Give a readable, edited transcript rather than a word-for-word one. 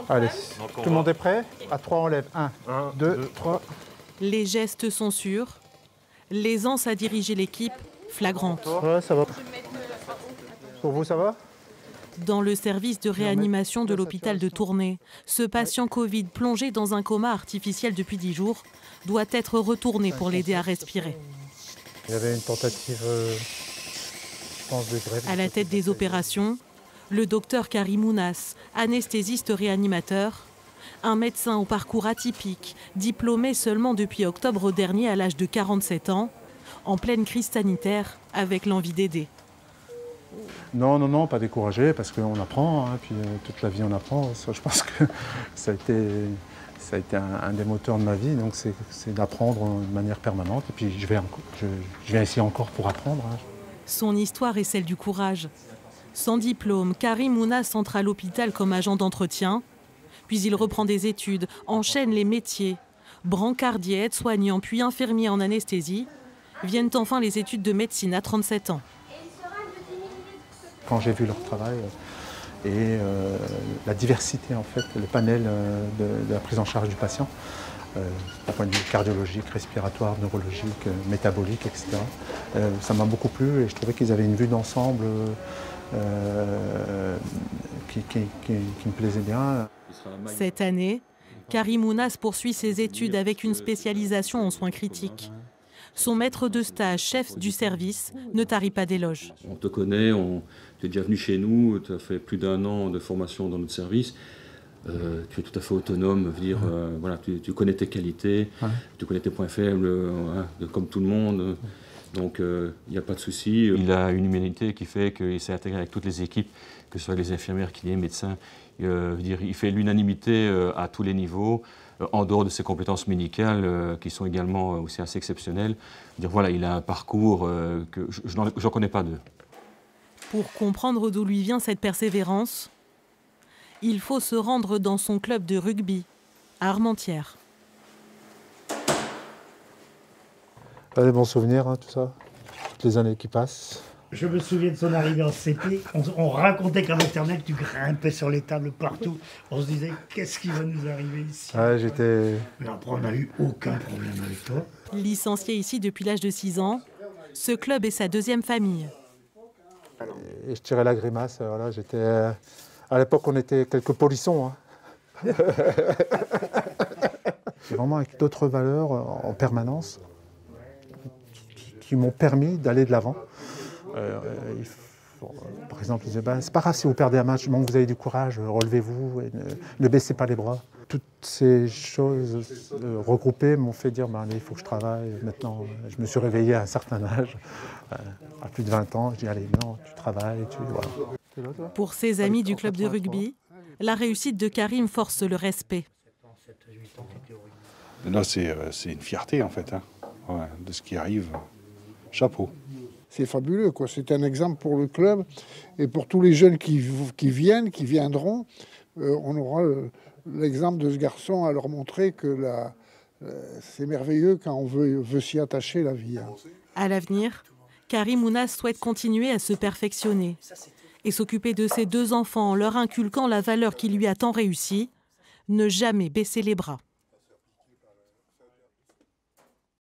Allez, tout le monde est prêt? À 3, on lève. 1, 2, 3. Les gestes sont sûrs. L'aisance à diriger l'équipe, flagrante. Ouais, ça va. Pour vous, ça va? Dans le service de réanimation de l'hôpital de Tournai, ce patient Covid plongé dans un coma artificiel depuis 10 jours doit être retourné pour l'aider à respirer. Il y avait une tentative, je pense, de grève. À la tête des opérations, le docteur Karim Ounas, anesthésiste réanimateur, un médecin au parcours atypique, diplômé seulement depuis octobre dernier à l'âge de 47 ans, en pleine crise sanitaire, avec l'envie d'aider. Non, pas découragé, parce qu'on apprend, hein, puis toute la vie on apprend. Ça, je pense que ça a été un des moteurs de ma vie, donc c'est d'apprendre de manière permanente. Et puis je viens ici encore pour apprendre. Hein. Son histoire est celle du courage. Sans diplôme, Karim Ounas entre à l'hôpital comme agent d'entretien. Puis il reprend des études, enchaîne les métiers. Brancardier, aide-soignant, puis infirmier en anesthésie. Viennent enfin les études de médecine à 37 ans. Quand j'ai vu leur travail et la diversité, en fait, le panel de la prise en charge du patient, d'un point de vue cardiologique, respiratoire, neurologique, métabolique, etc., ça m'a beaucoup plu et je trouvais qu'ils avaient une vue d'ensemble qui me plaisait bien. Cette année, Karim Ounas poursuit ses études avec une spécialisation en soins critiques. Son maître de stage, chef du service, ne tarit pas d'éloges. On te connaît, tu es déjà venu chez nous, tu as fait plus d'1 an de formation dans notre service. Tu es tout à fait autonome, voilà, tu connais tes qualités, tu connais tes points faibles, comme tout le monde. Donc il n'y a pas de souci. Il a une humanité qui fait qu'il s'est intégré avec toutes les équipes, que ce soit les infirmières, kinés, médecins. Il fait l'unanimité à tous les niveaux, en dehors de ses compétences médicales, qui sont également aussi assez exceptionnelles. Voilà, il a un parcours que je n'en connais pas deux. Pour comprendre d'où lui vient cette persévérance, il faut se rendre dans son club de rugby, à Armentières. Pas des bons souvenirs, hein, tout ça, toutes les années qui passent. Je me souviens de son arrivée en CP, on racontait qu'en maternelle, tu grimpais sur les tables partout. On se disait, qu'est-ce qui va nous arriver ici? Mais après, on n'a eu aucun problème avec toi. Licencié ici depuis l'âge de 6 ans, ce club est sa deuxième famille. Et je tirais la grimace, voilà, à l'époque, on était quelques polissons. Hein. C'est vraiment avec d'autres valeurs en permanence qui m'ont permis d'aller de l'avant. Par exemple, ils disaient, c'est pas grave si vous perdez un match, bon, vous avez du courage, relevez-vous, et ne baissez pas les bras. Toutes ces choses regroupées m'ont fait dire, allez, il faut que je travaille. Maintenant, je me suis réveillé à un certain âge, à plus de 20 ans, je dis, allez, non, tu travailles, voilà. Pour ses amis du club de rugby, la réussite de Karim force le respect. Là, c'est une fierté, en fait, hein, de ce qui arrive. Chapeau. C'est fabuleux, quoi. C'est un exemple pour le club et pour tous les jeunes qui viendront. On aura l'exemple de ce garçon à leur montrer que c'est merveilleux quand on veut s'y attacher, la vie. Hein. À l'avenir, Karim Ounas souhaite continuer à se perfectionner et s'occuper de ses 2 enfants en leur inculquant la valeur qui lui a tant réussi, ne jamais baisser les bras.